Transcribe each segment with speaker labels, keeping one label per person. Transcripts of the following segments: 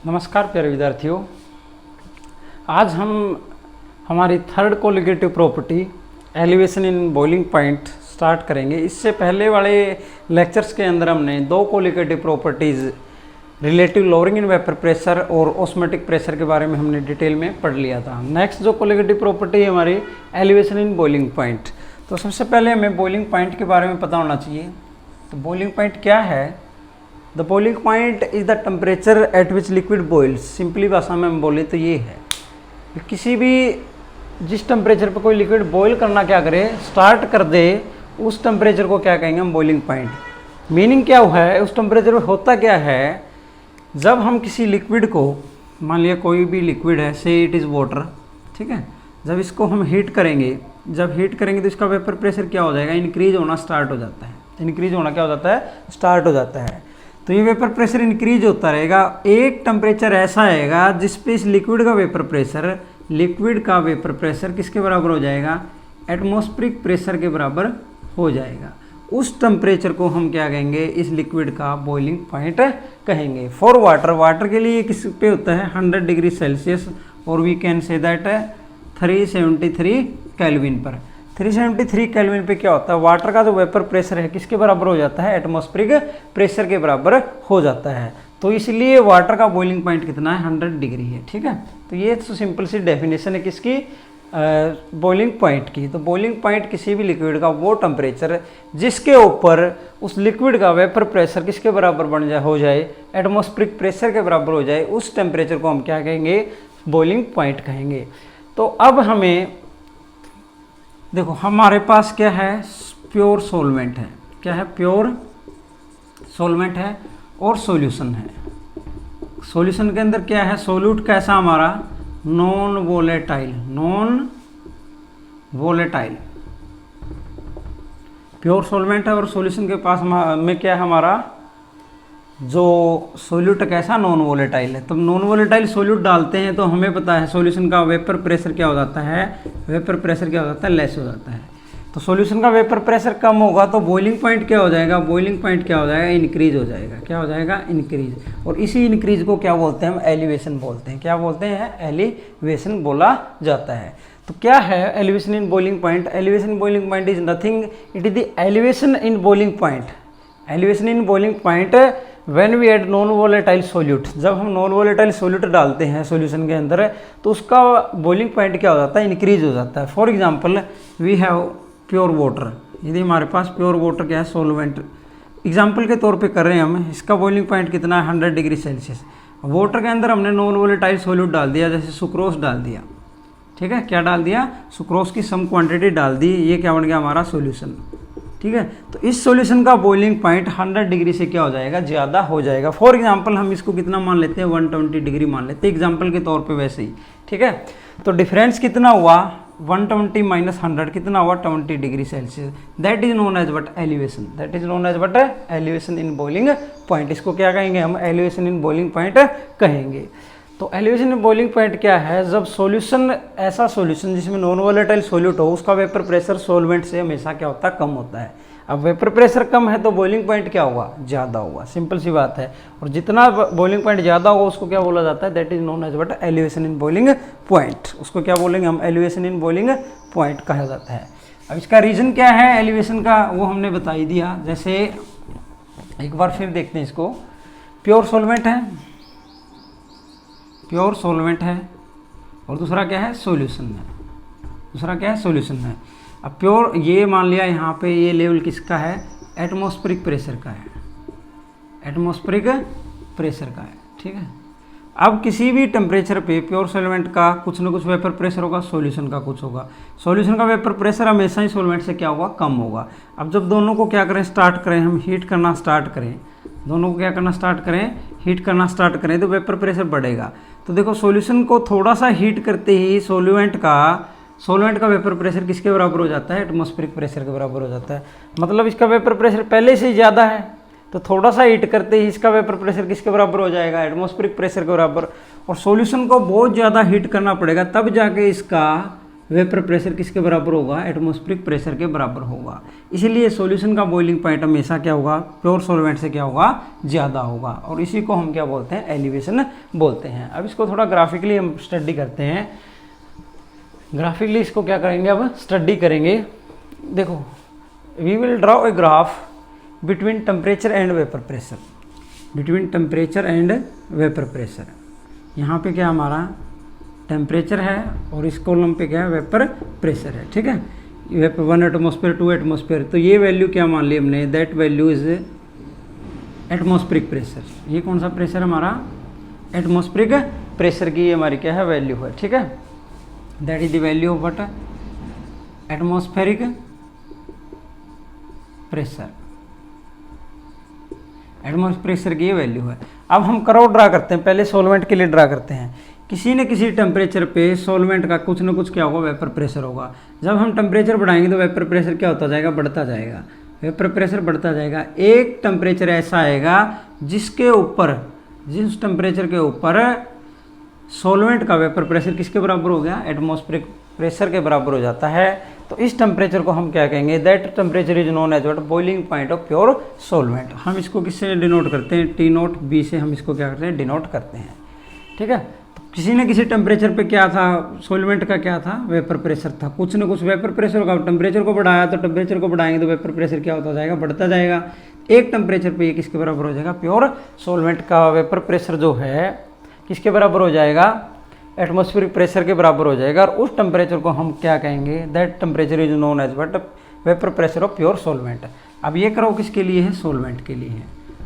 Speaker 1: नमस्कार प्यारे विद्यार्थियों, आज हम हमारी third colligative property elevation in boiling point start करेंगे। इससे पहले वाले लेक्चर्स के अंदर हमने दो colligative properties relative lowering in vapour pressure और ऑस्मोटिक प्रेशर के बारे में हमने डिटेल में पढ़ लिया था। नेक्स्ट जो कोलिगेटिव प्रॉपर्टी है हमारी एलिवेशन इन बॉइलिंग पॉइंट। तो सबसे पहले हमें बॉइलिंग पॉइंट के बारे में पता होना चाहिए। तो बॉइलिंग पॉइंट क्या है? The boiling point is the temperature at which liquid boils. Simply भाषा में हम बोले तो ये है, किसी भी जिस टेम्परेचर पर कोई लिक्विड बॉईल करना क्या करे, स्टार्ट कर दे, उस टेम्परेचर को क्या कहेंगे हम? Boiling point. मीनिंग क्या हुआ है, उस टेम्परेचर पर होता क्या है, जब हम किसी लिक्विड को, मान लिया कोई भी लिक्विड है, से इट इज़ वाटर, ठीक है, जब इसको हम हीट करेंगे, जब हीट करेंगे तो इसका वेपर प्रेशर क्या हो जाएगा? इंक्रीज होना स्टार्ट हो जाता है। इंक्रीज होना क्या हो जाता है? स्टार्ट हो जाता है। तो ये वेपर प्रेशर इंक्रीज होता रहेगा। एक टेम्परेचर ऐसा आएगा जिस पे इस लिक्विड का वेपर प्रेशर किसके बराबर हो जाएगा? एटमॉस्फेरिक प्रेशर के बराबर हो जाएगा। उस टेम्परेचर को हम क्या कहेंगे? इस लिक्विड का बॉइलिंग पॉइंट कहेंगे। फॉर वाटर, वाटर के लिए किस पे होता है? 100 डिग्री सेल्सियस, और we can say that 373 kelvin पर। 373 केल्विन पे क्या होता है? वाटर का जो वेपर प्रेशर है किसके बराबर हो जाता है? एटमॉस्फेरिक प्रेशर के बराबर हो जाता है। तो इसलिए वाटर का बॉइलिंग पॉइंट कितना है? 100 डिग्री है, ठीक है। तो ये तो सिंपल सी डेफिनेशन है किसकी? बॉइलिंग पॉइंट की। तो बॉइलिंग पॉइंट किसी भी लिक्विड का वो टेम्परेचर जिसके ऊपर उस लिक्विड का वेपर प्रेशर किसके बराबर हो जाए? एटमॉस्फेरिक प्रेशर के बराबर हो जाए, उस टेम्परेचर को हम क्या कहेंगे? बॉइलिंग पॉइंट कहेंगे। तो अब हमें देखो, हमारे पास क्या है? प्योर सॉल्वेंट है। क्या है? प्योर सॉल्वेंट है और सॉल्यूशन है। सॉल्यूशन के अंदर क्या है? सॉल्यूट कैसा हमारा? Non volatile. Non volatile pure solvent है, और सॉल्यूशन के पास में क्या है हमारा? जो सोल्यूट कैसा? नॉन वोलेटाइल है। तो नॉन वोलेटाइल सोल्यूट डालते हैं तो हमें पता है सॉल्यूशन का वेपर प्रेशर क्या हो जाता है? वेपर प्रेशर क्या हो जाता है? लेस हो जाता है। तो सॉल्यूशन का वेपर प्रेशर कम होगा तो बॉइलिंग पॉइंट क्या हो जाएगा? बॉइलिंग पॉइंट क्या हो जाएगा? इंक्रीज हो जाएगा। क्या हो जाएगा? इंक्रीज। और इसी इंक्रीज को क्या बोलते हैं हम? एलिवेशन बोलते हैं। क्या बोलते हैं? एलिवेशन बोला जाता है। तो क्या है elevation in boiling point? Elevation in boiling point is nothing, it is the elevation in boiling point. Elevation in boiling point when we add non volatile solute. जब हम नॉन वोलेटाइल सोल्यूट डालते हैं सॉल्यूशन के अंदर तो उसका boiling point क्या हो जाता है? इंक्रीज हो जाता है। For example we have pure water. यदि हमारे पास प्योर वाटर क्या है? सॉल्वेंट। एग्जांपल के तौर पे कर रहे हैं हम, इसका बॉइलिंग पॉइंट कितना है? 100 डिग्री सेल्सियस। वाटर के अंदर हमने नॉन वोलेटाइल सोल्यूट डाल दिया, जैसे सुक्रोज डाल दिया, ठीक है। क्या डाल दिया? सुक्रोज की सम क्वान्टिटी डाल दी। ये क्या बन गया? हमारा सोल्यूशन, ठीक है। तो इस सॉल्यूशन का बॉइलिंग पॉइंट 100 डिग्री से क्या हो जाएगा? ज़्यादा हो जाएगा। फॉर एग्जांपल हम इसको कितना मान लेते हैं? 120 डिग्री मान लेते हैं एग्जांपल के तौर पे, वैसे ही, ठीक है। तो डिफरेंस कितना हुआ? 120 माइनस 100 कितना हुआ? 20 degree Celsius. That is known as what? Elevation. That is known as what? Elevation in boiling point. इसको क्या कहेंगे हम? एलिवेशन इन बॉइलिंग पॉइंट कहेंगे। तो एलिवेशन इन बॉइलिंग पॉइंट क्या है? जब सॉल्यूशन, ऐसा सॉल्यूशन जिसमें नॉन वोलेटाइल सोल्यूट हो, उसका वेपर प्रेशर सॉल्वेंट से हमेशा क्या होता है? कम होता है। अब वेपर प्रेशर कम है तो बॉइलिंग पॉइंट क्या होगा? ज़्यादा होगा। सिंपल सी बात है। और जितना बॉइलिंग पॉइंट ज़्यादा होगा उसको क्या बोला जाता है? That is known as what? Elevation in boiling point. उसको क्या बोलेंगे हम? एलिवेशन इन बॉइलिंग पॉइंट कहा जाता है। अब इसका रीज़न क्या है एलिवेशन का, वो हमने बता ही दिया। जैसे एक बार फिर देखते हैं इसको। प्योर सॉल्वेंट है, प्योर सॉल्वेंट है, और दूसरा क्या है? सॉल्यूशन है। दूसरा क्या है? सॉल्यूशन है। अब प्योर, ये मान लिया यहाँ पे ये लेवल किसका है? एटमॉस्फेरिक प्रेशर का है। एटमॉस्फेरिक प्रेशर का है, ठीक है। अब किसी भी टेम्परेचर पे प्योर सॉल्वेंट का कुछ ना कुछ वेपर प्रेशर होगा, सॉल्यूशन का कुछ होगा। सॉल्यूशन का वेपर प्रेशर हमेशा ही सॉल्वेंट से क्या होगा? कम होगा। अब जब दोनों को क्या करें? स्टार्ट करें, हम हीट करना स्टार्ट करें, दोनों को क्या करना स्टार्ट करें? हीट करना स्टार्ट करें, तो वेपर प्रेशर बढ़ेगा। तो देखो, सॉल्यूशन को थोड़ा सा हीट करते ही सॉल्वेंट का वेपर प्रेशर किसके बराबर हो जाता है? एटमॉस्फेरिक प्रेशर के बराबर हो जाता है। मतलब इसका वेपर प्रेशर पहले से ही ज़्यादा है, तो थोड़ा सा हीट करते ही इसका वेपर प्रेशर किसके बराबर हो जाएगा? एटमॉस्फेरिक प्रेशर के बराबर। और सॉल्यूशन को बहुत ज़्यादा हीट करना पड़ेगा तब जाके इसका वेपर प्रेशर किसके बराबर होगा, एटमॉस्फेरिक प्रेशर के बराबर होगा। इसलिए सॉल्यूशन का बॉइलिंग पॉइंट हमेशा क्या होगा, प्योर सॉल्वेंट से क्या होगा, ज़्यादा होगा, और इसी को हम क्या बोलते हैं, एलिवेशन बोलते हैं। अब इसको थोड़ा ग्राफिकली हम स्टडी करते हैं। ग्राफिकली इसको क्या करेंगे, अब स्टडी करेंगे। देखो, we will draw a graph between temperature and vapour pressure, between temperature and vapour pressure. यहाँ पे क्या हमारा टेम्परेचर है और इस कॉलम पे क्या है, वेपर प्रेशर है, ठीक है। वेपर 1 एटमॉस्फेयर 2 एटमॉस्फेयर, तो ये वैल्यू क्या मान ली हमने, that value is atmospheric pressure. ये कौन सा प्रेशर हमारा, एटमॉस्फेरिक प्रेशर की हमारी क्या है, वैल्यू है, ठीक है। That is the value of what, atmospheric pressure, atmospheric pressure की ये वैल्यू है। अब हम कर्व ड्रा करते हैं, पहले सॉल्वेंट के लिए ड्रा करते हैं। किसी न किसी टेम्परेचर पे सॉल्वेंट का कुछ ना कुछ क्या होगा, वेपर प्रेशर होगा। जब हम टेम्परेचर बढ़ाएंगे तो वेपर प्रेशर क्या होता जाएगा, बढ़ता जाएगा, वेपर प्रेशर बढ़ता जाएगा। एक टेम्परेचर ऐसा आएगा जिसके ऊपर, जिस टेम्परेचर के ऊपर सॉल्वेंट का वेपर प्रेशर किसके बराबर हो गया, एटमॉस्फेरिक प्रेशर के बराबर हो जाता है। तो इस टेम्परेचर को हम क्या कहेंगे, that temperature is known as what, boiling point of pure solvent. हम इसको किससे डिनोट करते हैं, टी नोट बी से हम इसको क्या करते हैं, डिनोट करते हैं, ठीक है। तो किसी न किसी टेम्परेचर पे क्या था, सॉल्वेंट का क्या था, वेपर प्रेशर था, कुछ न कुछ वेपर प्रेशर होगा। टेम्परेचर को बढ़ाया तो टेम्परेचर को बढ़ाएंगे तो वेपर प्रेशर क्या होता जाएगा, बढ़ता जाएगा। एक टेम्परेचर पे ये किसके बराबर हो जाएगा, प्योर सॉल्वेंट का वेपर प्रेशर जो है किसके बराबर हो जाएगा, एटमॉस्फेरिक प्रेशर के बराबर हो जाएगा। और उस टेम्परेचर को हम क्या कहेंगे, that temperature is known as what, vapour pressure of pure solvent. अब ये कर्व किसके लिए है, सॉल्वेंट के लिए है।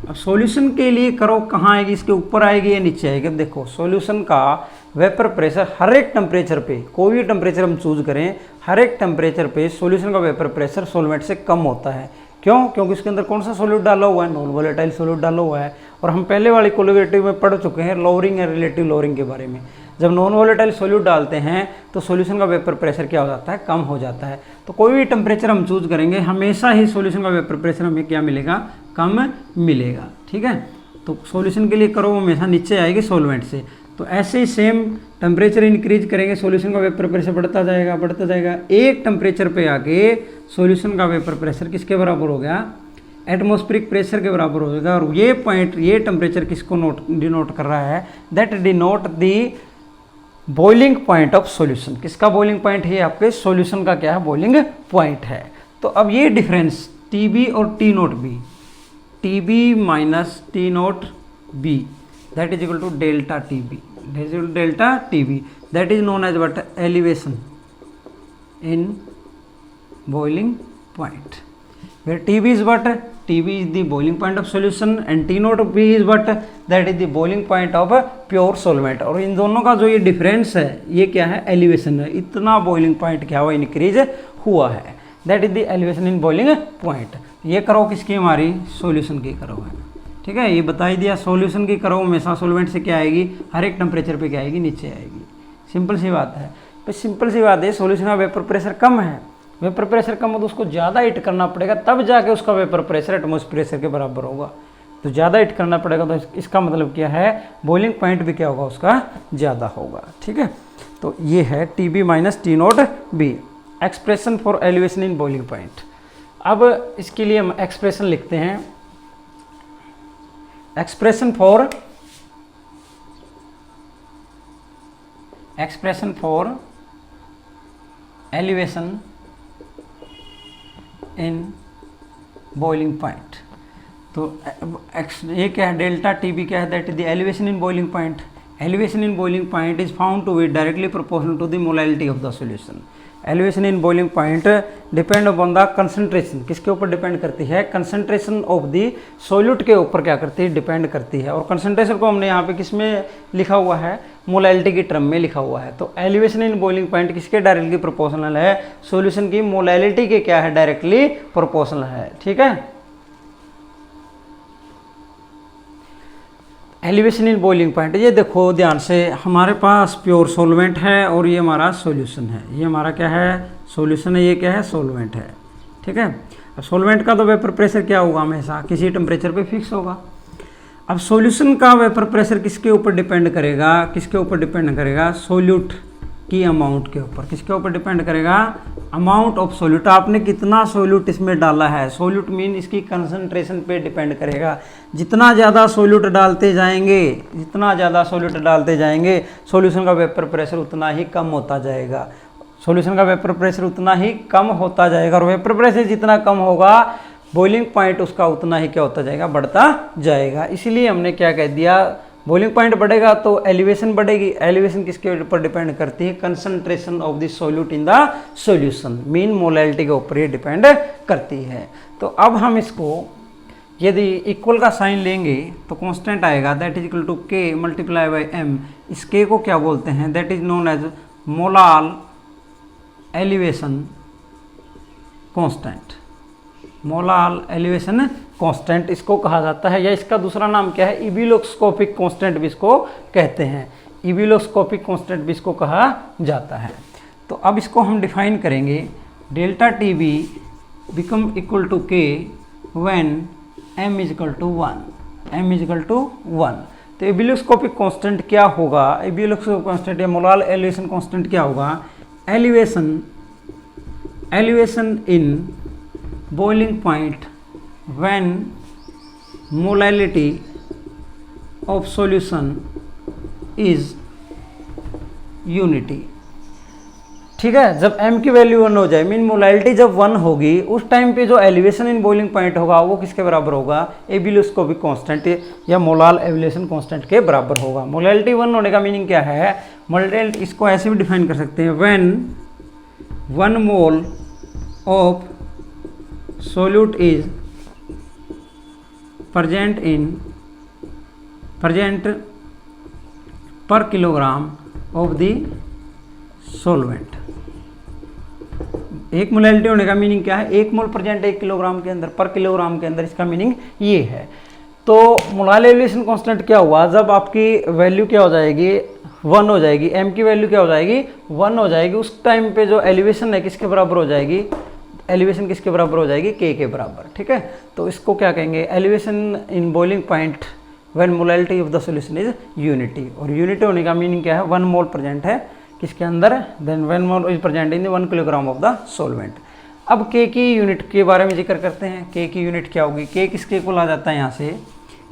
Speaker 1: अब सॉल्यूशन के लिए कर्व कहाँ आएगी, इसके ऊपर आएगी या नीचे आएगी। अब देखो, सॉल्यूशन का वेपर प्रेशर हर एक टेम्परेचर पे, कोई भी टेम्परेचर हम चूज करें, हर एक टेम्परेचर पे सॉल्यूशन का वेपर प्रेशर सॉल्वेंट से कम होता है। क्यों, क्योंकि उसके अंदर कौन सा सॉल्यूट डाला हुआ है, नॉन वोलेटाइल सॉल्यूट डाला हुआ है। और हम पहले वाली कोलिगेटिव में पढ़ चुके हैं लोअरिंग या रिलेटिव लोअरिंग के बारे में। जब नॉन वोलेटाइल सॉल्यूट डालते हैं तो सॉल्यूशन का वेपर प्रेशर क्या हो जाता है, कम हो जाता है। तो कोई भी टेम्परेचर हम चूज करेंगे, हमेशा ही सॉल्यूशन का वेपर प्रेशर हमें क्या मिलेगा, कम मिलेगा, ठीक है। तो सॉल्यूशन के लिए कर्व हमेशा नीचे आएगी सॉल्वेंट से। तो ऐसे ही सेम टेम्परेचर इंक्रीज करेंगे, सॉल्यूशन का वेपर प्रेशर बढ़ता जाएगा, बढ़ता जाएगा। एक टेम्परेचर पे आके सॉल्यूशन का वेपर प्रेशर किसके बराबर हो गया, एटमॉस्फेरिक प्रेशर के बराबर हो जाएगा। और ये पॉइंट, ये टेम्परेचर किसको डिनोट कर रहा है, that denote the boiling point of solution. किसका बॉइलिंग पॉइंट है, आपके सॉल्यूशन का क्या है, बॉइलिंग पॉइंट है। तो अब ये डिफरेंस टी बी और T naught B, T B minus T naught B, that is equal to delta T B, delta T B, that is known as what, elevation in boiling point, where TB is what, TB is the boiling point of solution and T naught B is what, that is the boiling point of pure solvent। और इन दोनों का जो ये difference है, ये क्या है, elevation है। इतना बॉइलिंग पॉइंट क्या हुआ, इंक्रीज हुआ है, that is the elevation in boiling point. ये कर्व किसकी, हमारी सॉल्यूशन की कर्व है, ठीक है। ये बता ही दिया, सॉल्यूशन की कर्व हमेशा सॉल्वेंट से क्या आएगी, हर एक टेम्परेचर पे क्या आएगी, नीचे आएगी। सिंपल सी बात है, तो सिंपल सी बात है, सॉल्यूशन का वेपर प्रेशर कम है, वेपर प्रेशर कम हो तो उसको ज़्यादा हीट करना पड़ेगा, तब जाके उसका वेपर प्रेशर एटमॉस्फेरिक प्रेशर के बराबर होगा। तो ज़्यादा हीट करना पड़ेगा, तो इसका मतलब क्या है, बॉइलिंग पॉइंट भी क्या होगा, उसका ज़्यादा होगा, ठीक है। तो ये है T B minus T naught B, expression for elevation in boiling point. अब इसके लिए हम एक्सप्रेशन लिखते हैं, expression for elevation in boiling point. तो ये क्या है, डेल्टा टी बी क्या है, that is the elevation in boiling point. Elevation in boiling point is found to be directly proportional to the molality of the solution. Elevation in boiling point depend upon the concentration, किसके ऊपर depend करती है, concentration of the solute के ऊपर क्या करती है, depend करती है। और कंसंट्रेशन को हमने यहाँ पे किस में लिखा हुआ है, मोलैलिटी की टर्म में लिखा हुआ है। तो एलिवेशन इन बॉइलिंग पॉइंट किसके डायरेक्टली प्रोपोर्शनल है, सॉल्यूशन की मोलैलिटी के क्या है, डायरेक्टली प्रोपोर्शनल है, ठीक है। एलिवेशन इन बॉइलिंग पॉइंट, ये देखो ध्यान से, हमारे पास प्योर सॉल्वेंट है और ये हमारा सॉल्यूशन है। ये हमारा क्या है, सॉल्यूशन है, ये क्या है, सॉल्वेंट है, ठीक है। अब सॉल्वेंट का तो वेपर प्रेशर क्या होगा, हमेशा किसी टेम्परेचर पे फिक्स होगा। अब सॉल्यूशन का वेपर प्रेशर किसके ऊपर डिपेंड करेगा, किसके ऊपर डिपेंड करेगा, सॉल्यूट की अमाउंट के ऊपर। किसके ऊपर डिपेंड करेगा? अमाउंट ऑफ सोल्यूट, आपने कितना सोल्यूट इसमें डाला है। सोल्यूट मीन इसकी कंसंट्रेशन पे डिपेंड करेगा। जितना ज़्यादा सोल्यूट डालते जाएंगे, जितना ज़्यादा सोल्यूट डालते जाएंगे, सॉल्यूशन का वेपर प्रेशर उतना ही कम होता जाएगा। सॉल्यूशन का वेपर प्रेशर उतना ही कम होता जाएगा, और वेपर प्रेशर जितना कम होगा, बॉइलिंग पॉइंट उसका उतना ही क्या होता जाएगा? बढ़ता जाएगा। इसीलिए हमने क्या कह दिया, बॉइलिंग पॉइंट बढ़ेगा तो एलिवेशन बढ़ेगी। एलिवेशन किसके ऊपर डिपेंड करती है? Concentration of the solute in the solution, mean molality के ऊपर ये डिपेंड करती है। तो अब हम इसको यदि इक्वल का साइन लेंगे तो कांस्टेंट आएगा, that is equal to K multiply by M. इस के को क्या बोलते हैं? That is known as molal elevation constant. Molal elevation constant इसको कहा जाता है, या इसका दूसरा नाम क्या है? इबिलोस्कोपिक कांस्टेंट भी इसको कहते हैं। इबिलोस्कोपिक कांस्टेंट भी इसको कहा जाता है। तो अब इसको हम डिफाइन करेंगे, delta T B become equal to K when m is equal to 1। m is equal to 1। तो इबिलोस्कोपिक कांस्टेंट क्या होगा? इबिलोस्कोपिक कांस्टेंट या मोलाल एलिवेशन कांस्टेंट क्या होगा? Elevation in boiling point when molality of solution is unity। ठीक है, जब m की वैल्यू 1 हो जाए, मीन मोलैलिटी जब 1 होगी, उस टाइम पे जो एलिवेशन इन बॉइलिंग पॉइंट होगा वो किसके बराबर होगा? एबिलोस्कोपिक कांस्टेंट या मोलाल एलिवेशन कांस्टेंट के बराबर होगा। मोलैलिटी 1 होने का मीनिंग क्या है? मोलैलिटी इसको ऐसे भी डिफाइन कर सकते हैं, when 1 mole of solute is present per kilogram of the solvent। एक मोलैलिटी होने का मीनिंग क्या है? 1 मोल प्रेजेंट 1 किलोग्राम के अंदर, पर किलोग्राम के अंदर, इसका मीनिंग ये है। तो मोलाल एलिवेशन कांस्टेंट क्या हुआ? जब आपकी वैल्यू क्या हो जाएगी? 1 हो जाएगी। m की वैल्यू क्या हो जाएगी? 1 हो जाएगी। उस टाइम पे जो एलिवेशन है किसके बराबर हो जाएगी? एलिवेशन किसके बराबर हो जाएगी? के बराबर। ठीक है, तो इसको क्या कहेंगे? Elevation in boiling point when molality of the solution is unity. और यूनिटी होने का मीनिंग क्या है? 1 मोल प्रेजेंट है किसके अंदर? Then 1 mole is present in 1 kilogram of the solvent. अब के की यूनिट के बारे में जिक्र करते हैं। के की यूनिट क्या होगी? के किसके इक्वल आ जाता है यहाँ से?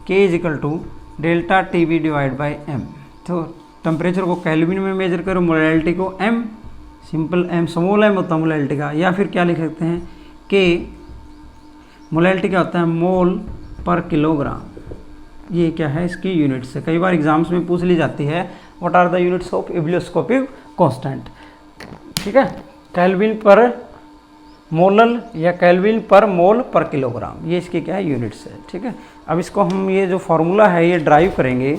Speaker 1: K is equal to delta T B divide by M. तो टेम्परेचर को केल्विन में मेजर करो, मोलैलिटी को M, simple M, small M होता है मोलैलिटी का। या फिर क्या लिख सकते हैं? के मोलैलिटी क्या होता है? मोल पर किलोग्राम। ये क्या है? इसकी यूनिट्स है। कई बार एग्जाम्स में पूछ ली जाती है, what are the units of ebullioscopic constant. ठीक है, केल्विन पर मोलल या केल्विन पर मोल पर किलोग्राम, ये इसकी क्या है? यूनिट्स है। ठीक है, अब इसको हम ये जो फॉर्मूला है ये ड्राइव करेंगे।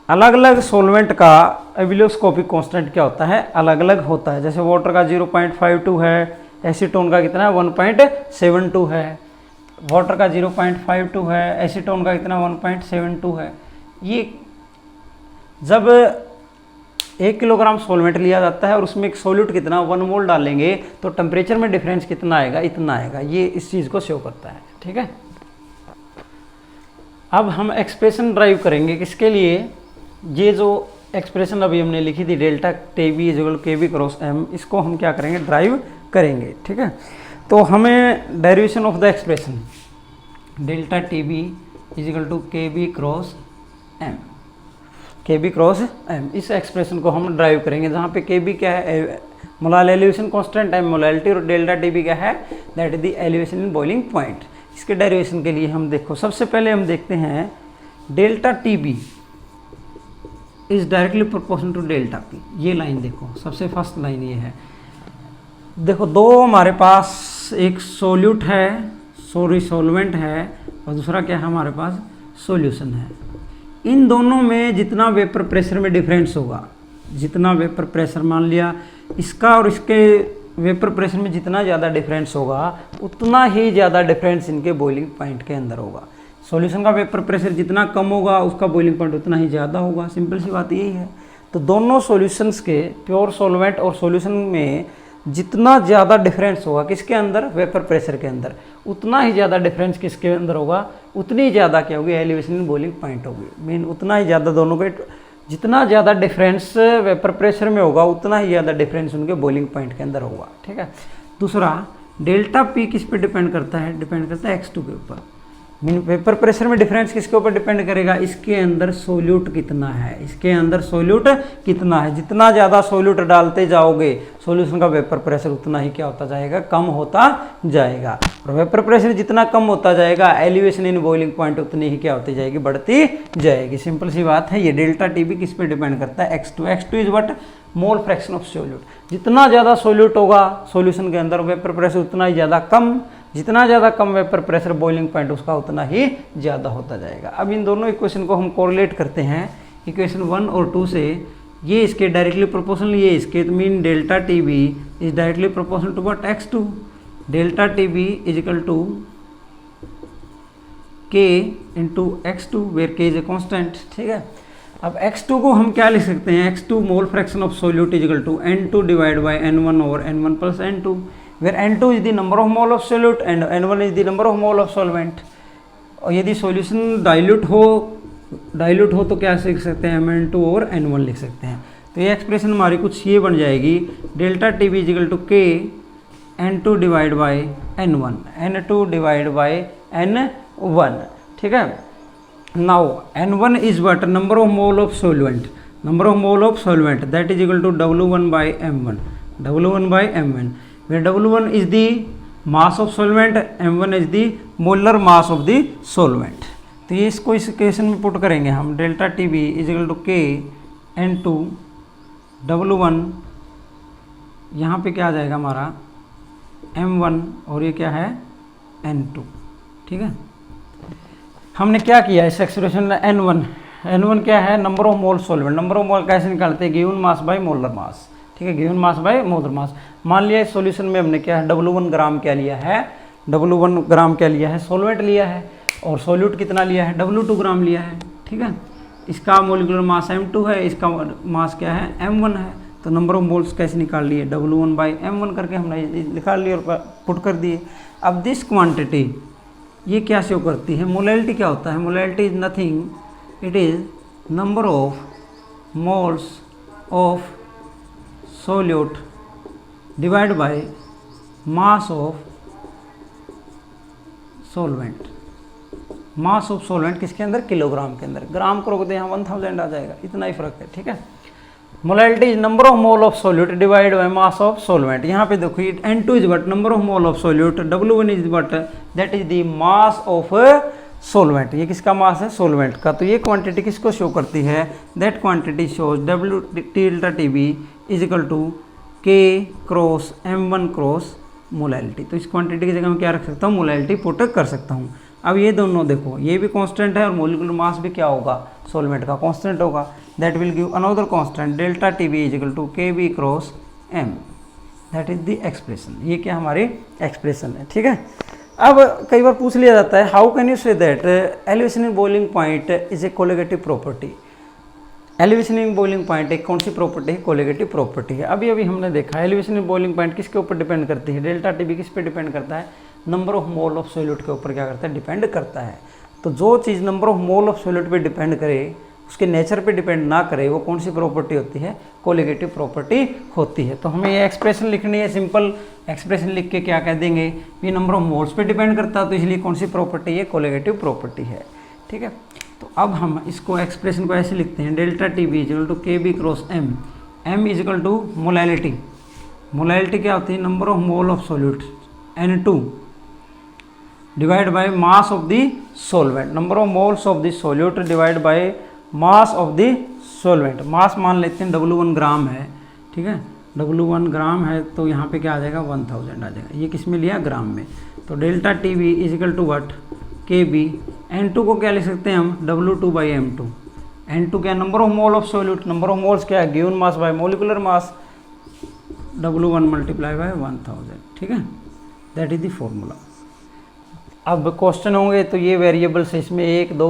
Speaker 1: अलग अलग सॉल्वेंट का एबिलोस्कोपिक कांस्टेंट क्या होता है? अलग अलग होता है। जैसे वाटर का 0.52 है, एसीटोन का कितना है? 1.72 है। वाटर का 0.52 है, एसीटोन का कितना? 1.72 है। ये जब 1 किलोग्राम सॉल्वेंट लिया जाता है और उसमें एक सोल्यूट कितना? 1 मोल डालेंगे तो टेम्परेचर में डिफरेंस कितना आएगा? इतना आएगा। ये इस चीज़ को शो करता है। ठीक है, अब हम एक्सप्रेशन ड्राइव करेंगे किसके लिए? ये जो एक्सप्रेशन अभी हमने लिखी थी, delta T B is equal K B cross M, इसको हम क्या करेंगे? ड्राइव करेंगे। ठीक है, तो हमें derivation of the expression delta T B is equal to K B cross M, K B cross M, इस एक्सप्रेशन को हम ड्राइव करेंगे, जहाँ पे के बी क्या है? मोलाल एलिवेशन कांस्टेंट है, मोलैलिटी, और डेल्टा टी बी क्या है? That is the elevation in boiling point. इसके डेरिवेशन के लिए हम देखो, सबसे पहले हम देखते हैं delta T B is directly proportional to delta P. ये लाइन देखो, सबसे फर्स्ट लाइन ये है। देखो, दो हमारे पास एक सोल्यूट है, सॉल्वेंट है, और दूसरा क्या है? हमारे पास सॉल्यूशन है। इन दोनों में जितना वेपर प्रेशर में डिफरेंस होगा, जितना वेपर प्रेशर, मान लिया इसका और इसके वेपर प्रेशर में जितना ज़्यादा डिफरेंस होगा, उतना ही ज़्यादा डिफरेंस इनके बॉइलिंग पॉइंट के अंदर होगा। सॉल्यूशन का वेपर प्रेशर जितना कम होगा, उसका बॉइलिंग पॉइंट उतना ही ज़्यादा होगा। सिंपल सी बात यही है। तो दोनों सॉल्यूशंस के, प्योर सॉल्वेंट और सॉल्यूशन में जितना ज़्यादा डिफरेंस होगा किसके अंदर? वेपर प्रेशर के अंदर, उतना ही ज़्यादा डिफरेंस किसके अंदर होगा? उतनी ज़्यादा क्या होगी? एलिवेशन इन बॉइलिंग पॉइंट होगी। मीन उतना ही ज़्यादा दोनों के जितना ज़्यादा डिफरेंस वेपर प्रेशर में होगा उतना ही ज़्यादा डिफरेंस उनके बॉइलिंग पॉइंट के अंदर होगा, ठीक है। दूसरा, डेल्टा पी किस पे डिपेंड करता है? डिपेंड करता है x2 के ऊपर। मीन वेपर प्रेशर में डिफरेंस किसके ऊपर डिपेंड करेगा? इसके अंदर सोल्यूट कितना है, इसके अंदर सोल्यूट कितना है। जितना ज़्यादा सोल्यूट डालते जाओगे सॉल्यूशन का वेपर प्रेशर उतना ही क्या होता जाएगा? कम होता जाएगा। और वेपर प्रेशर जितना कम होता जाएगा एलिवेशन इन बॉइलिंग पॉइंट उतनी ही क्या होती जाएगी? बढ़ती जाएगी। सिंपल सी बात है। ये डेल्टा टी बी किस पे डिपेंड करता है? x2। x2 is what? Mole fraction of solute. जितना ज़्यादा सोल्यूट होगा सॉल्यूशन के अंदर वेपर प्रेशर उतना ही ज़्यादा कम, जितना ज़्यादा कम वेपर प्रेशर बॉइलिंग पॉइंट उसका उतना ही ज़्यादा होता जाएगा। अब इन दोनों इक्वेशन को हम कोरिलेट करते हैं इक्वेशन 1 और 2 से। ये इसके डायरेक्टली प्रोपोर्शनल, ये इसके, तो mean delta T B is directly proportional to what? x2। Delta T B is equal to k into x2 where k is a constant, ठीक है। अब x2 को हम क्या लिख सकते हैं? x2 mole fraction of solute is equal to n2 divide by n1 over n1 plus n2, where n2 is the number of mole of solute and n1 is the number of mole of solvent। और यदि solution dilute हो तो क्या लिख सकते हैं? mn2 और n1 लिख सकते हैं। तो ये एक्सप्रेशन हमारी कुछ ये बन जाएगी, delta T B is equal to k n2 divide by n1, n2 divide by n1, ठीक है। Now n1 is what? Number of mole of solvent, number of mole of solvent that is equal to w1 by m1, w1 by m1, where W1 is the mass of solvent, M1 is the molar mass of the solvent। तो ये इसको इस equation में put करेंगे हम, delta T B is equal to k n2 W1, यहाँ पे क्या आ जाएगा हमारा? M1 और ये क्या है? N2, ठीक है। हमने क्या किया इस एक्सप्रेशन में? N1 क्या है? Number of mole solvent. Number of मोल कैसे निकालते हैं? Given mass by molar mass, ठीक है, given mass by molar mass. मान लिया इस सॉल्यूशन में हमने क्या है? W1 ग्राम क्या लिया है? W1 ग्राम क्या लिया है? सॉल्वेंट लिया है। और सॉल्यूट कितना लिया है? W2 ग्राम लिया है, ठीक है। इसका मोलिकुलर मास M2 है, इसका मास क्या है? M1 है। तो नंबर ऑफ मोल्स कैसे निकाल लिए? W1 बाई M1 करके हमने निकाल लिए और पुट कर दिए। अब दिस क्वांटिटी ये क्या शो करती है? मोलैलिटी क्या होता है? Molality is nothing, it is number of moles of solute divide by mass of solvent. Mass of solvent किसके अंदर? किलोग्राम के अंदर। ग्राम करोगे तो यहाँ 1000 आ जाएगा, इतना ही फर्क है, ठीक है। Molality is number of mole of solute divide by mass of solvent. यहाँ पे देखो ये N2 is what? Number of mole of solute, W1 is what? That is the mass of solvent. ये किसका मास है? सोलवेंट का। तो ये क्वांटिटी किसको शो करती है? That quantity shows W delta T B is equal to k cross M1 cross molality. तो इस क्वांटिटी की जगह मैं क्या रख सकता हूँ? मोलैलिटी पुट कर सकता हूँ। अब ये दोनों देखो, ये भी कांस्टेंट है और मोलिकुलर मास भी क्या होगा? सॉल्वेंट का कांस्टेंट होगा। That will give another constant delta T B is equal to K B cross M. That is the expression. ये क्या हमारी एक्सप्रेशन है, ठीक है। अब कई बार पूछ लिया जाता है, how can you say that elevation in boiling point is a colligative property. Elevation in boiling point एक कौन सी प्रॉपर्टी है? कोलिगेटिव प्रॉपर्टी है। अभी हमने देखा एलिवेशन इन बॉइलिंग पॉइंट किसके ऊपर डिपेंड करती है? डेल्टा टी बी किस पे डिपेंड करता है? Number of mole of solute के ऊपर क्या करता है? डिपेंड करता है। तो जो चीज़ number of mole of solute पे डिपेंड करे, उसके नेचर पे डिपेंड ना करे, वो कौन सी प्रॉपर्टी होती है? कोलिगेटिव प्रॉपर्टी होती है। तो हमें ये एक्सप्रेशन लिखनी है, सिंपल एक्सप्रेशन लिख के क्या कह देंगे? ये नंबर ऑफ मोल्स पे डिपेंड करता है, तो इसलिए कौन सी प्रॉपर्टी है? कोलिगेटिव प्रॉपर्टी है, ठीक है। तो अब हम इसको एक्सप्रेशन को ऐसे लिखते हैं, delta T B is equal to K B cross M. M is equal to molality. Molality क्या होती है? Number of mole of solute N2 divide by mass of the solvent. Number of moles of the solute divide by mass of the solvent. Mass मान लेते हैं W1 ग्राम है, ठीक है। W1 ग्राम है तो यहाँ पे क्या आ जाएगा? 1000 आ जाएगा। ये किस में लिया? ग्राम में। तो delta T B is equal to what? K B. N2 को क्या लिख सकते हैं हम? W2 by M2। N2 क्या? Number of mole of solute. Number of moles क्या है? Given mass by molecular mass, W1 multiply by 1000, ठीक है। That is the formula. अब क्वेश्चन होंगे तो ये वेरिएबल्स है, इसमें 1 2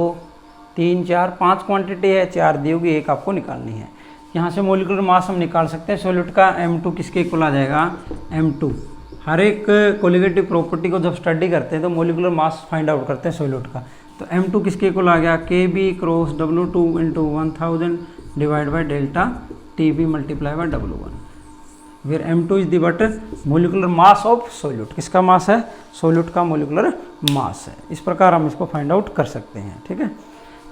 Speaker 1: 3 4 5 क्वांटिटी है, 4 दी होगी, 1 आपको निकालनी है। यहाँ से मोलिकुलर मास हम निकाल सकते हैं सोल्यूट का। M2 किसके इक्वल आ जाएगा? M2। हर एक कोलिगेटिव प्रॉपर्टी को जब स्टडी करते हैं तो मोलिकुलर मास फाइंड आउट करते हैं सोल्यूट का। तो M2 किसके इक्वल आ गया? K B cross W2 into 1000 divide by delta TB multiply by W1, where M2 is the what molecular mass of solute. किसका मास है? सोल्यूट का मोलिकुलर मास है। इस प्रकार हम इसको फाइंड आउट कर सकते हैं। ठीक है,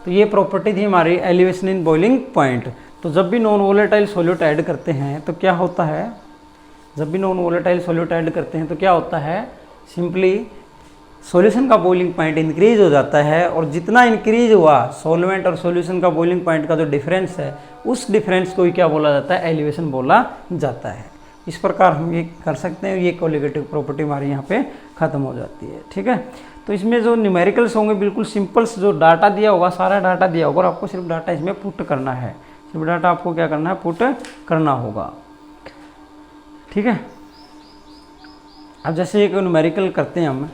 Speaker 1: तो ये प्रॉपर्टी थी हमारी एलिवेशन इन बॉइलिंग पॉइंट। तो जब भी नॉन वोलेटाइल सोल्यूट ऐड करते हैं तो क्या होता है, जब भी नॉन वोलेटाइल सोल्यूट ऐड करते हैं तो क्या होता है, सिंपली सॉल्यूशन का बॉइलिंग पॉइंट इंक्रीज हो जाता है, और जितना इंक्रीज हुआ सॉल्वेंट और सॉल्यूशन का बॉइलिंग पॉइंट का जो डिफरेंस है, उस डिफरेंस को ही क्या बोला जाता है, एलिवेशन बोला जाता है। इस प्रकार हम ये कर सकते हैं, ये कोलिगेटिव प्रॉपर्टी हमारी यहाँ पे खत्म हो जाती है। ठीक है, तो इसमें जो न्यूमेरिकल्स होंगे बिल्कुल सिंपल, जो डाटा दिया होगा सारा डाटा दिया होगा, और आपको सिर्फ डाटा इसमें पुट करना है, सिर्फ डाटा आपको क्या करना है, पुट करना होगा। ठीक है, अब जैसे एक न्यूमेरिकल करते हैं हम,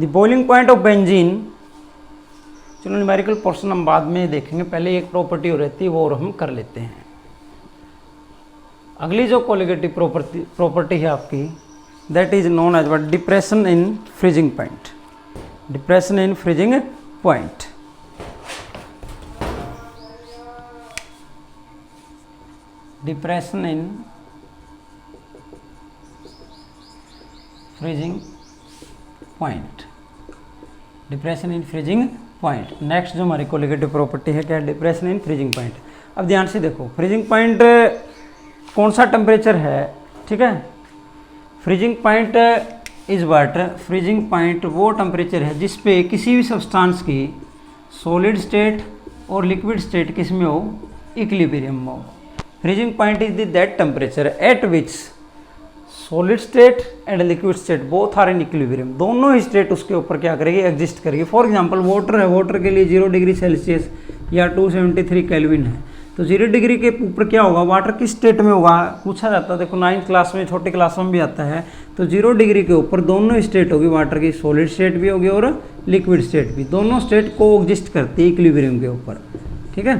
Speaker 1: the boiling point of benzene. चलो न्यूमेरिकल पोर्शन हम बाद में देखेंगे, पहले एक प्रॉपर्टी हो रहती है वो और हम कर लेते हैं। अगली जो कोलिगेटिव प्रॉपर्टी है आपकी, that is known as what, depression in freezing point. Depression in freezing point. Depression in freezing point. Depression in freezing point. Next जो हमारी कोलिगेटिव प्रॉपर्टी है क्या है, डिप्रेशन इन फ्रीजिंग पॉइंट। अब ध्यान से देखो, फ्रीजिंग पॉइंट कौन सा टेम्परेचर है। ठीक है, freezing point is what, freezing point वो टेम्परेचर है जिस पे किसी भी सब्सटेंस की सॉलिड स्टेट और लिक्विड स्टेट किस में हो, इक्विलिब्रियम में हो। Freezing point is that temperature at which solid state and liquid state both are in equilibrium. दोनों ही स्टेट उसके ऊपर क्या करेगी, एग्जिस्ट करेगी। फॉर एग्जांपल वाटर है, वाटर के लिए 0 डिग्री सेल्सियस या 273 केल्विन है, तो 0 डिग्री के ऊपर क्या होगा, वाटर किस स्टेट में होगा, पूछा जाता है। देखो 9th क्लास में, छोटी क्लास में भी आता है। तो 0 डिग्री के ऊपर दोनों स्टेट होगी वाटर की, सॉलिड स्टेट भी होगी और लिक्विड स्टेट भी, दोनों स्टेट को एग्जिस्ट करती है इक्विलिब्रियम के ऊपर। ठीक है,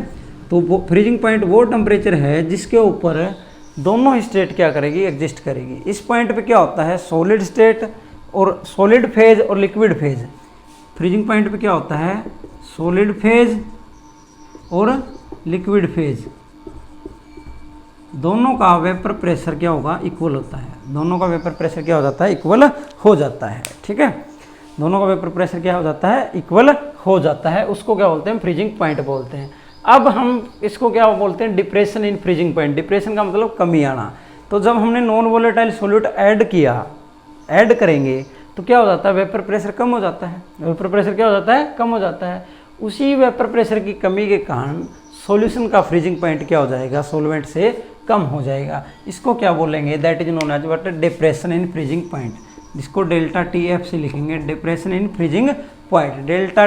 Speaker 1: तो फ्रीजिंग पॉइंट वो टेम्परेचर है जिसके ऊपर दोनों स्टेट क्या करेगी, एग्जिस्ट करेगी। इस पॉइंट पे क्या होता है, सॉलिड स्टेट और सॉलिड फेज और लिक्विड फेज। फ्रीजिंग पॉइंट पे क्या होता है, सॉलिड फेज और लिक्विड फेज दोनों का वेपर प्रेशर क्या होगा, इक्वल होता है। दोनों का वेपर प्रेशर क्या हो जाता है, इक्वल हो जाता है। ठीक है, दोनों का वेपर प्रेशर क्या हो जाता है, इक्वल हो जाता है। उसको क्या बोलते हैं, फ्रीजिंग पॉइंट बोलते हैं। अब हम इसको क्या बोलते हैं, depression in freezing point. Depression का मतलब कमी आना। तो जब हमने नॉन वोलेटाइल सॉल्यूट ऐड किया, ऐड करेंगे तो क्या हो जाता है, वेपर प्रेशर कम हो जाता है। वेपर प्रेशर क्या हो जाता है, कम हो जाता है। उसी वेपर प्रेशर की कमी के कारण सॉल्यूशन का फ्रीजिंग पॉइंट क्या हो जाएगा, सॉल्वेंट से कम हो जाएगा। इसको क्या बोलेंगे, that is known as what, depression in freezing point, जिसको डेल्टा TF से लिखेंगे, depression in freezing point. Delta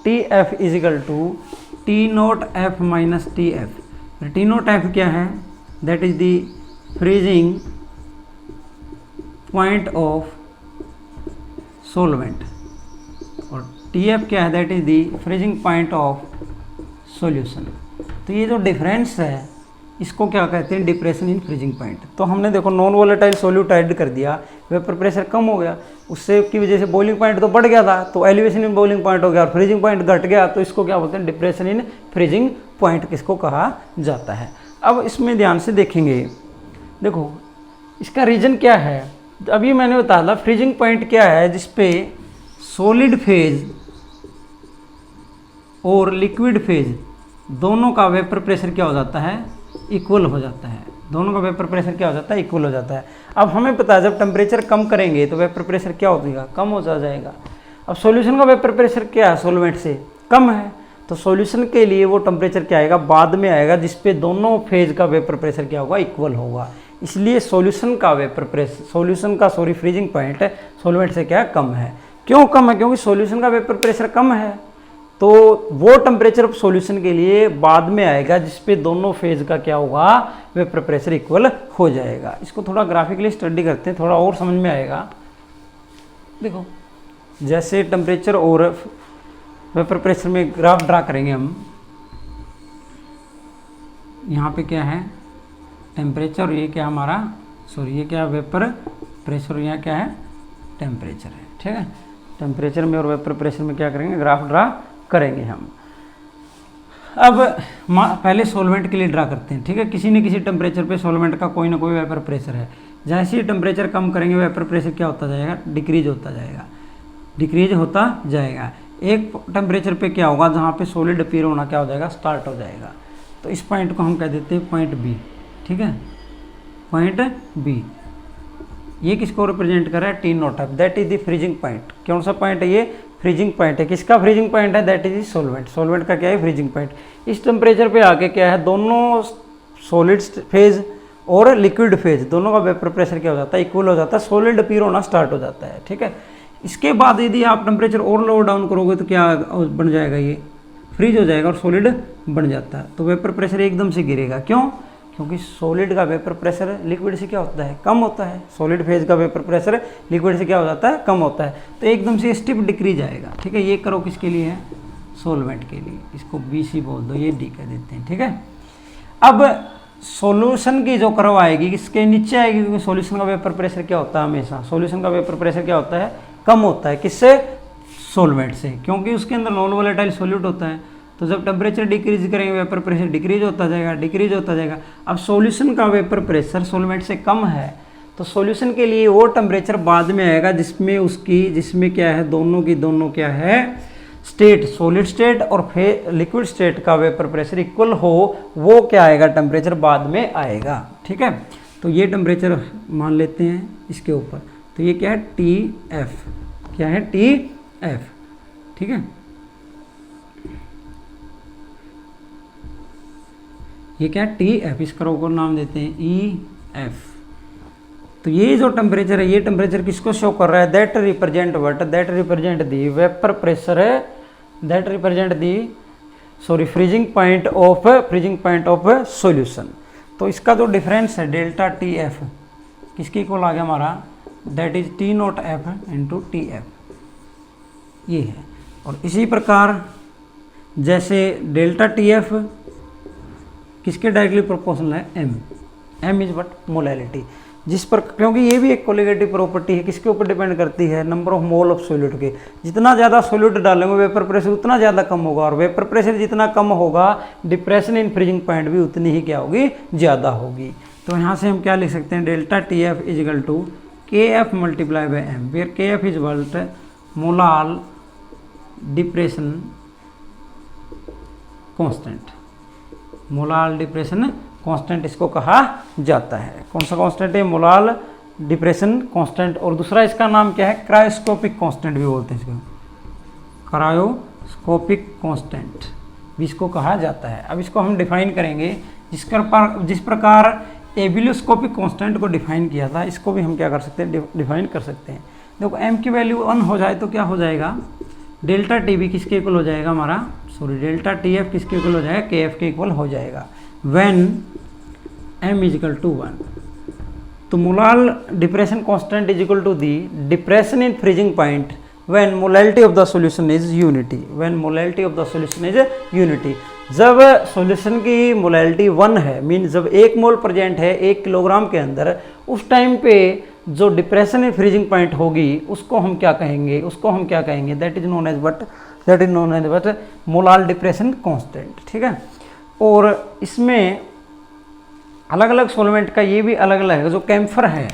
Speaker 1: TF is equal to T0F minus TF। T0F क्या है, that is the freezing point of solvent, और TF क्या है, that is the freezing point of solution. तो ये जो डिफरेंस है इसको क्या कहते हैं, डिप्रेशन इन फ्रीजिंग पॉइंट। तो हमने देखो नॉन वोलेटाइल सॉल्यूट ऐड कर दिया, वेपर प्रेशर कम हो गया, उससे की वजह से बॉइलिंग पॉइंट तो बढ़ गया था, तो एलिवेशन इन बॉइलिंग पॉइंट हो गया, और फ्रीजिंग पॉइंट घट गया, तो इसको क्या बोलते हैं, डिप्रेशन इन फ्रीजिंग पॉइंट किसको कहा जाता है। अब इसमें ध्यान से देखेंगे, देखो इसका रीजन क्या है। अभी मैंने बताया फ्रीजिंग पॉइंट क्या है, जिसपे सॉलिड फेज और लिक्विड फेज दोनों का वेपर प्रेशर क्या हो जाता है, इक्वल हो जाता है। दोनों का वेपर प्रेशर क्या हो जाता है, इक्वल हो जाता है। अब हमें पता है जब टेम्परेचर कम करेंगे तो वेपर प्रेशर क्या हो जाएगा, कम हो जाएगा। अब सॉल्यूशन का वेपर प्रेशर क्या है, सॉल्वेंट से कम है, तो सॉल्यूशन के लिए वो टेम्परेचर क्या आएगा, बाद में आएगा, जिसपे दोनों फेज का वेपर प्रेशर क्या होगा, इक्वल होगा। इसलिए सॉल्यूशन का वेपर प्रेशर, सॉल्यूशन का फ्रीजिंग पॉइंट सॉल्वेंट से क्या कम है। क्यों कम है, क्योंकि सॉल्यूशन का वेपर प्रेशर कम है, तो वो टेम्परेचर सॉल्यूशन के लिए बाद में आएगा, जिसपे दोनों फेज का क्या होगा, वेपर प्रेशर इक्वल हो जाएगा। इसको थोड़ा ग्राफिकली स्टडी करते हैं, थोड़ा और समझ में आएगा। देखो जैसे टेम्परेचर और वेपर प्रेशर में ग्राफ ड्रा करेंगे हम। यहाँ पे क्या है, टेम्परेचर, ये क्या हमारा, सॉरी ये क्या है, वेपर प्रेशर, यहाँ क्या है, टेम्परेचर है। ठीक है, टेम्परेचर में और वेपर प्रेशर में क्या करेंगे, ग्राफ ड्रा करेंगे हम। अब पहले सॉल्वेंट के लिए ड्रा करते हैं, ठीक है। किसी न किसी टेम्परेचर पे सॉल्वेंट का कोई ना कोई वेपर प्रेशर है। जैसे ही टेम्परेचर कम करेंगे वेपर प्रेशर क्या होता जाएगा, डिक्रीज होता जाएगा, डिक्रीज होता जाएगा। एक टेम्परेचर पे क्या होगा, जहाँ पे सॉलिड अपीयर होना क्या हो जाएगा, स्टार्ट हो जाएगा। तो इस पॉइंट को हम कह देते हैं पॉइंट बी, ठीक है, पॉइंट बी। ये किसको रिप्रेजेंट कर रहा है, T not F, that is the freezing point. कौन सा पॉइंट है ये, फ्रीजिंग पॉइंट है। किसका फ्रीजिंग पॉइंट है, दैट इज सॉल्वेंट। सॉल्वेंट का क्या है, फ्रीजिंग पॉइंट। इस टेम्परेचर पे आके क्या है, दोनों सॉलिड फेज और लिक्विड फेज दोनों का वेपर प्रेशर क्या हो जाता है, इक्वल हो जाता है, सॉलिड अपीयर होना स्टार्ट हो जाता है, ठीक है। इसके बाद यदि आप टेम्परेचर और लो डाउन करोगे तो क्या बन जाएगा, ये फ्रीज हो जाएगा और सॉलिड बन जाता है। तो वेपर प्रेशर एकदम से गिरेगा, क्यों, क्योंकि सॉलिड का वेपर प्रेशर लिक्विड से क्या होता है, कम होता है। सॉलिड फेज का वेपर प्रेशर लिक्विड से क्या हो जाता है, कम होता है। तो एकदम से स्टिप डिक्रीज आएगा, ठीक है। ये करो किसके लिए है, सॉल्वेंट के लिए। इसको BC बोल दो, ये D कह देते हैं, ठीक है। अब सॉल्यूशन की जो कर्व आएगी इसके नीचे आएगी, क्योंकि सॉल्यूशन का वेपर प्रेशर क्या होता है, हमेशा सॉल्यूशन का वेपर प्रेशर क्या होता है, कम होता है। किससे, सॉल्वेंट से, क्योंकि उसके अंदर नॉन वोलेटाइल सॉल्यूट होता है। तो जब टेम्परेचर डिक्रीज करेंगे वेपर प्रेशर डिक्रीज होता जाएगा, डिक्रीज होता जाएगा। अब सॉल्यूशन का वेपर प्रेशर सॉल्वेंट से कम है, तो सॉल्यूशन के लिए वो टेम्परेचर बाद में आएगा जिसमें क्या है, दोनों की दोनों क्या है, स्टेट, सॉलिड स्टेट और लिक्विड स्टेट का वेपर प्रेशर इक्वल हो, वो क्या आएगा, टेम्परेचर बाद में आएगा, ठीक है। तो ये टेम्परेचर मान लेते हैं इसके ऊपर। तो ये क्या है, TF, क्या है, TF, ठीक है। ये क्या है, TF, इस कर्व को नाम देते हैं EF। तो ये जो टेम्परेचर है, ये टेम्परेचर किसको शो कर रहा है, that represent what, that represent the vapour pressure है, that represent the freezing point of solution. तो इसका जो डिफरेंस है डेल्टा TF किसकी इक्वल आ गया हमारा, that is T not F into TF, ये है। और इसी प्रकार जैसे डेल्टा TF किसके डायरेक्टली प्रोपोर्शनल है, M इज व्हाट, मोलैलिटी। जिस पर, क्योंकि ये भी एक कोलिगेटिव प्रॉपर्टी है, किसके ऊपर डिपेंड करती है, number of mole of solute के। जितना ज़्यादा सॉल्यूट डालेंगे वेपर प्रेशर उतना ज़्यादा कम होगा, और वेपर प्रेशर जितना कम होगा डिप्रेशन इन फ्रीजिंग पॉइंट भी उतनी ही क्या होगी, ज़्यादा होगी। तो यहाँ से हम क्या लिख सकते हैं, delta TF is equal to KF multiply by M, where KF is what, molal depression constant, molal depression constant इसको कहा जाता है। कौन सा कांस्टेंट है, मोलाल डिप्रेशन कांस्टेंट। और दूसरा इसका नाम क्या है, क्रायोस्कोपिक कांस्टेंट भी बोलते हैं इसको, क्रायोस्कोपिक कांस्टेंट भी इसको कहा जाता है। अब इसको हम डिफाइन करेंगे, जिस प्रकार एबिलियोस्कोपिक कांस्टेंट को डिफाइन किया था, इसको भी हम क्या कर सकते हैं, डिफाइन कर सकते हैं। देखो M की वैल्यू 1 हो जाए तो क्या हो जाएगा, डेल्टा TB किसके इक्वल हो जाएगा हमारा, डेल्टा TF किसके इक्वल हो जाएगा, KF के इक्वल हो जाएगा, when M is equal to 1। तो molal depression constant is equal to the depression in freezing point when molality of the solution is unity, when molality of the solution is unity. जब solution की molality 1 है, mean जब 1 मोल present है 1 kilogram के अंदर, उस time पे जो डिप्रेशन इन फ्रीजिंग पॉइंट होगी उसको हम क्या कहेंगे, that is known as what, molal depression constant, ठीक है। और इसमें अलग अलग सॉल्वेंट का ये भी अलग अलग है। जो कैम्फर है,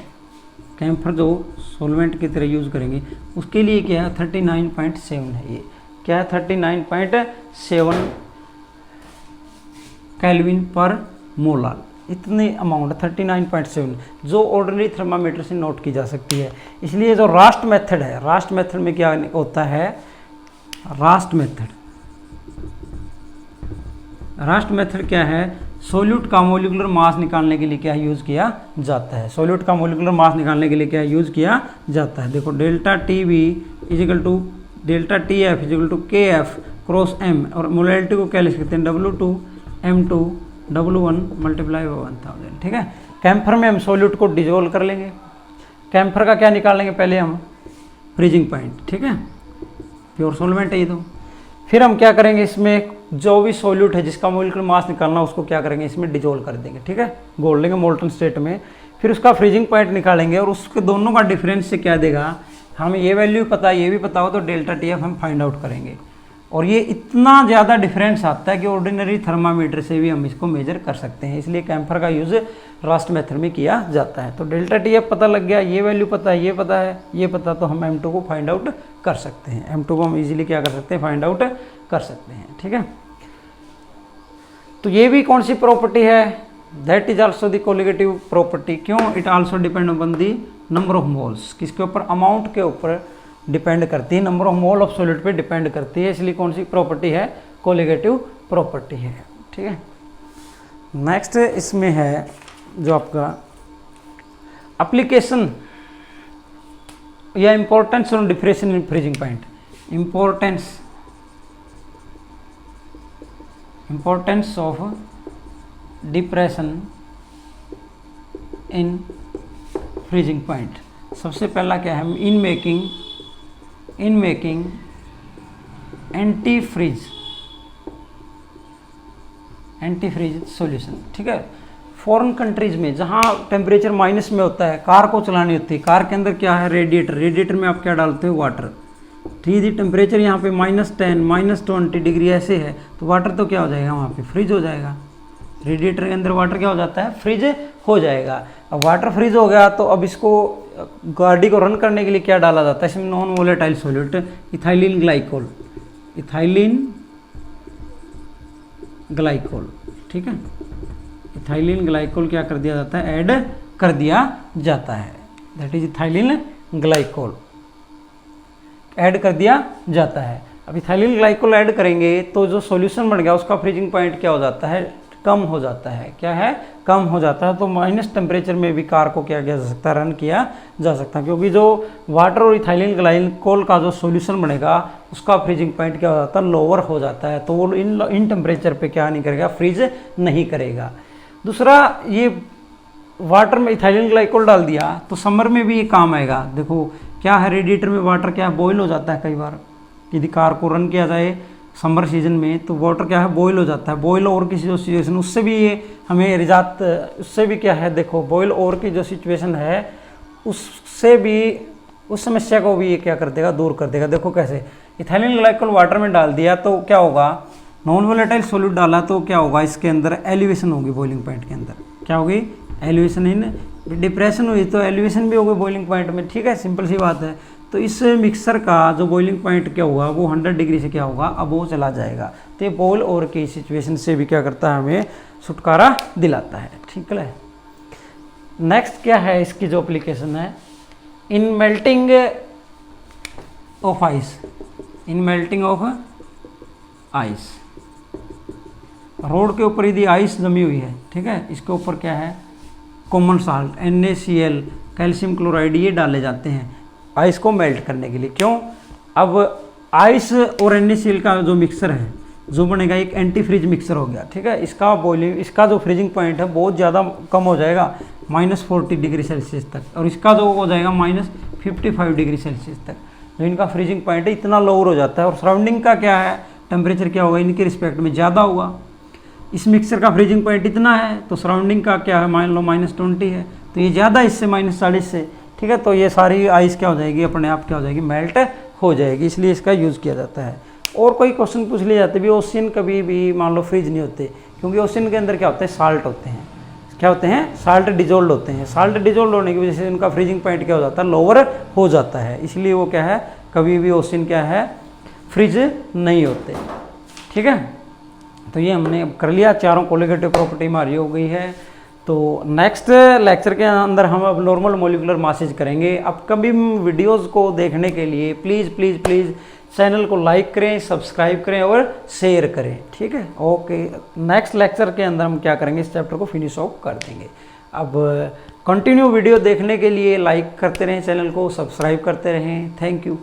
Speaker 1: कैम्फर जो सॉल्वेंट की तरह यूज़ करेंगे उसके लिए क्या है, 39.7 है। ये क्या है, 39.7 केल्विन पर मोलाल, इतने अमाउंट 39.7 जो ऑर्डिनरी थर्मामीटर से नोट की जा सकती है। इसलिए जो रास्ट मेथड है, रास्ट मेथड में क्या होता है, रास्ट मेथड क्या है, सोल्यूट का मोलिकुलर मास निकालने के लिए क्या यूज़ किया जाता है, सोल्यूट का मोलिकुलर मास निकालने के लिए क्या यूज़ किया जाता है। देखो delta TB is equal to delta TF is equal to KF cross M, और मोलैलिटी को क्या लिख सकते हैं, W2 M2 W1 multiply by 1000, ठीक है। कैम्फर में हम सोल्यूट को डिजोल्व कर लेंगे, कैम्फर का क्या निकालेंगे, पहले हम फ्रीजिंग पॉइंट, ठीक है, प्योर सॉल्वेंट है ये। तो फिर हम क्या करेंगे, इसमें जो भी सॉल्यूट है जिसका मोलिकुलर मास निकालना उसको क्या करेंगे, इसमें डिजोल्व कर देंगे, ठीक है, घोल लेंगे मोल्टन स्टेट में। फिर उसका फ्रीजिंग पॉइंट निकालेंगे और उसके दोनों का डिफरेंस से क्या देगा, हमें ये वैल्यू पता है, ये भी पता हो तो डेल्टा TF हम फाइंड आउट करेंगे। और ये इतना ज़्यादा डिफरेंस आता है कि ऑर्डिनरी थर्मामीटर से भी हम इसको मेजर कर सकते हैं, इसलिए कैम्फर का यूज़ रास्ट मेथड में किया जाता है। तो डेल्टा टी एफ पता लग गया, ये वैल्यू पता है, ये पता है, ये पता, तो हम M2 को फाइंड आउट कर सकते हैं। M2 को हम इजीली क्या कर सकते हैं, फाइंड आउट कर सकते हैं। ठीक है, तो ये भी कौन सी प्रॉपर्टी है, that is also the colligative property. क्यों, it also depend upon the number of moles, किसके ऊपर, अमाउंट के ऊपर डिपेंड करती है, number of mole of solid पे डिपेंड करती है, इसलिए कौन सी प्रॉपर्टी है, कोलिगेटिव प्रॉपर्टी है। ठीक है, नेक्स्ट इसमें है जो आपका एप्लीकेशन या importance on depression in freezing point, importance of depression in freezing point. सबसे पहला क्या है, in making anti freeze solution. ठीक है, फॉरेन कंट्रीज में जहाँ टेम्परेचर माइनस में होता है, कार को चलानी होती है, कार के अंदर क्या है, रेडिएटर में आप क्या डालते हो, वाटर। यदि टेम्परेचर यहाँ पे -10 -20 डिग्री ऐसे है, तो वाटर तो क्या हो जाएगा, वहाँ पे फ्रीज हो जाएगा। रेडिएटर के अंदर वाटर क्या हो जाता है, फ्रीज हो जाएगा। अब वाटर फ्रीज हो गया तो अब इसको गाड़ी को रन करने के लिए क्या डाला जाता है, इसमें non volatile solute ethylene glycol. ठीक है, इथाइलिन ग्लाइकोल क्या कर दिया जाता है, ऐड कर दिया जाता है, that is ethylene glycol add कर दिया जाता है। अब इथाइलिन ग्लाइकोल ऐड करेंगे तो जो सॉल्यूशन बन गया उसका फ्रीजिंग पॉइंट क्या हो जाता है, कम हो जाता है। क्या है, कम हो जाता है। तो माइनस टेम्परेचर में भी कार को क्या किया जा सकता है, रन किया जा सकता है, क्योंकि जो वाटर और इथाइलिन ग्लाइकोल का जो सॉल्यूशन बनेगा उसका फ्रीजिंग पॉइंट क्या हो जाता है, लोअर हो जाता है। तो वो इन टेम्परेचर पे क्या नहीं करेगा, फ्रीज नहीं करेगा। दूसरा, ये वाटर में इथाइलिन ग्लाइकोल डाल दिया तो समर में भी ये काम आएगा। देखो क्या है, रेडिएटर में वाटर क्या है, बॉयल हो जाता है कई बार। यदि कार को रन किया जाए समर सीजन में तो वाटर क्या है, बॉयल हो जाता है। बॉयल और किसी जो सिचुएशन, उससे भी ये हमें रिजात, उससे भी क्या है, देखो बॉयल और की जो सिचुएशन है उससे भी, उस समस्या को भी ये क्या कर देगा, दूर कर देगा। देखो कैसे, इथाइलिन ग्लाइकोल वाटर में डाल दिया तो क्या होगा, नॉन वोलेटाइल सॉल्यूट डाला तो क्या होगा, इसके अंदर एलिवेशन होगी, बॉइलिंग पॉइंट के अंदर क्या होगी, एलिवेशन। इन डिप्रेशन हुई तो एलिवेशन भी होगी बॉइलिंग पॉइंट में। ठीक है, सिंपल सी बात है। तो इस मिक्सर का जो बॉइलिंग पॉइंट क्या होगा, वो 100 डिग्री से क्या होगा, अब वो चला जाएगा। तो ये बॉयल और की सिचुएशन से भी क्या करता है, हमें छुटकारा दिलाता है। ठीक है, नेक्स्ट क्या है, इसकी जो एप्लीकेशन है, इन मेल्टिंग ऑफ आइस, रोड के ऊपर यदि आइस जमी हुई है, ठीक है, इसके ऊपर क्या है, common salt NaCl, calcium chloride, ये डाले जाते हैं आइस को मेल्ट करने के लिए। क्यों, अब आइस और NaCl का जो मिक्सर है जो बनेगा, एक एंटी फ्रीज मिक्सर हो गया। ठीक है, इसका बॉइलिंग, इसका जो फ्रीजिंग पॉइंट है बहुत ज़्यादा कम हो जाएगा, -40 डिग्री सेल्सियस तक, और इसका जो हो जाएगा -55 डिग्री सेल्सियस तक। जो इनका फ्रीजिंग पॉइंट है इतना लोअर हो जाता है, और सराउंडिंग का क्या है, टेम्परेचर क्या होगा, इनके रिस्पेक्ट में ज़्यादा होगा। इस मिक्सर का फ्रीजिंग पॉइंट इतना है तो सराउंडिंग का क्या है, मान लो -20 है, तो ये ज़्यादा इससे -40 से। ठीक है, तो ये सारी आइस क्या हो जाएगी, अपने आप क्या हो जाएगी, मेल्ट हो जाएगी, इसलिए इसका यूज़ किया जाता है। और कोई क्वेश्चन पूछ लिए जाते भी, ओशियन कभी भी मान लो फ्रीज नहीं होते, क्योंकि ओशियन के अंदर क्या होता है, साल्ट होते हैं। क्या होते हैं, साल्ट डिजोल्व होते हैं। साल्ट डिजोल्व होने की वजह से उनका फ्रीजिंग पॉइंट क्या हो जाता है, लोअर हो जाता है, इसलिए वो क्या है, कभी भी ओशियन क्या है, फ्रीज नहीं होते। ठीक है, तो ये हमने कर लिया, चारों कोलिगेटिव प्रॉपर्टी हमारी हो गई है। तो नेक्स्ट लेक्चर के अंदर हम अब नॉर्मल मॉलिक्यूलर मासेज करेंगे। अब कभी वीडियोस को देखने के लिए प्लीज़ चैनल को लाइक करें, सब्सक्राइब करें और शेयर करें। ठीक है, ओके, नेक्स्ट लेक्चर के अंदर हम क्या करेंगे, इस चैप्टर को फिनिश ऑफ कर देंगे। अब कंटिन्यू वीडियो देखने के लिए लाइक करते रहें, चैनल को सब्सक्राइब करते रहें। Thank you.